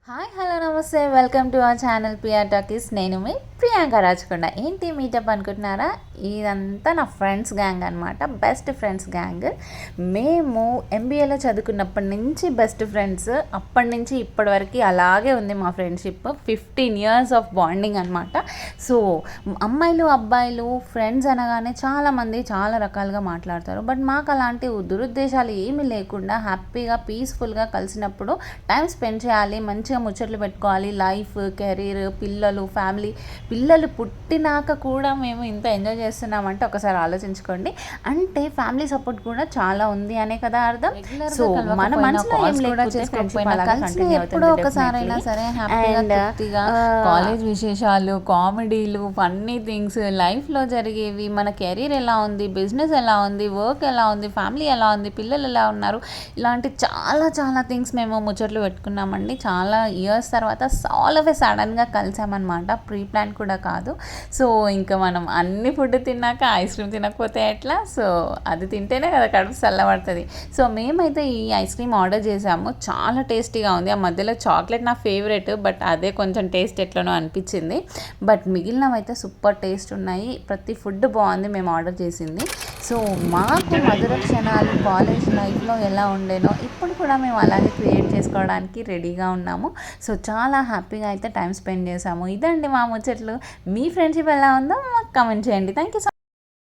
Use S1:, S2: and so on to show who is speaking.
S1: Hi hello నమస్తే welcome to our channel PR talkies. నేను మీ ప్రియాంక రాచకొండ. ఏంటి మీటప్ అనుకుంటున్నారా? ఇదంతా నా ఫ్రెండ్స్ గ్యాంగ్ అనమాట, బెస్ట్ ఫ్రెండ్స్ గ్యాంగ్. మేము ఎంబీఏలో చదువుకున్నప్పటి నుంచి బెస్ట్ ఫ్రెండ్స్, అప్పటి నుంచి ఇప్పటి వరకు అలాగే ఉంది మా ఫ్రెండ్షిప్. 15 years ఆఫ్ బాండింగ్ అనమాట. సో అమ్మాయిలు అబ్బాయిలు ఫ్రెండ్స్ అనగానే చాలామంది చాలా రకాలుగా మాట్లాడతారు. బట్ మాకు అలాంటి దురుద్దేశాలు ఏమీ లేకుండా హ్యాపీగా పీస్ఫుల్గా కలిసినప్పుడు టైం స్పెండ్ చేయాలి, మంచిగా ముచ్చట్లు పెట్టుకోవాలి. లైఫ్, కెరీర్, పిల్లలు, ఫ్యామిలీ. పిల్లలు పుట్టినాక కూడా మేము ఇంత ఎంజాయ్ చేస్తున్నామంటే ఒకసారి ఆలోచించుకోండి. అంటే ఫ్యామిలీ సపోర్ట్ కూడా చాలా ఉంది అనే కదా అర్థం. సో మన మనసులో ఏం లేకపోతే కలిసి ఎప్పుడో ఒకసారైనా సరే హ్యాపీగా కాలేజ్ విశేషాలు, కామెడీలు, ఫన్నీ థింగ్స్, లైఫ్లో జరిగేవి, మన కెరీర్ ఎలా ఉంది, బిజినెస్ ఎలా ఉంది, వర్క్ ఎలా ఉంది, ఫ్యామిలీ ఎలా ఉంది, పిల్లలు ఎలా ఉన్నారు, ఇలాంటి చాలా చాలా థింగ్స్ మేము ముచ్చట్లు పెట్టుకున్నామండి. చాలా ఇయర్స్ తర్వాత ఆల్ ఆఫ్ ఏ సడన్గా కలిసామన్నమాట, ప్రీ ప్లాన్ కూడా కాదు. సో ఇంకా మనం అన్ని ఫుడ్ తిన్నాక ఐస్ క్రీమ్ తినకపోతే ఎట్లా? సో అది తింటేనే కదా కడుపు చల్లబడుతుంది. సో మేమైతే ఈ ఐస్ క్రీమ్ ఆర్డర్ చేసాము, చాలా టేస్టీగా ఉంది. ఆ మధ్యలో చాక్లెట్ నా ఫేవరెట్, బట్ అదే కొంచెం టేస్ట్ ఎట్లనో అనిపించింది. బట్ మిగిలినవైతే సూపర్ టేస్ట్ ఉన్నాయి. ప్రతి ఫుడ్ బాగుంది మేము ఆర్డర్ చేసింది. సో మాకు మధుర క్షణాలు కాలేజ్ లైఫ్లో ఎలా ఉండేనో ఇప్పుడు కూడా మేము అలాగే క్రియేట్ చేసుకోవడానికి రెడీగా ఉన్నాము. సో చాలా హ్యాపీగా అయితే టైం స్పెండ్ చేసాము. ఇదండి మా ముచ్చట్లు. మీ ఫ్రెండ్షిప్ ఎలా ఉందో మాకు కామెంట్ చేయండి. Thank you so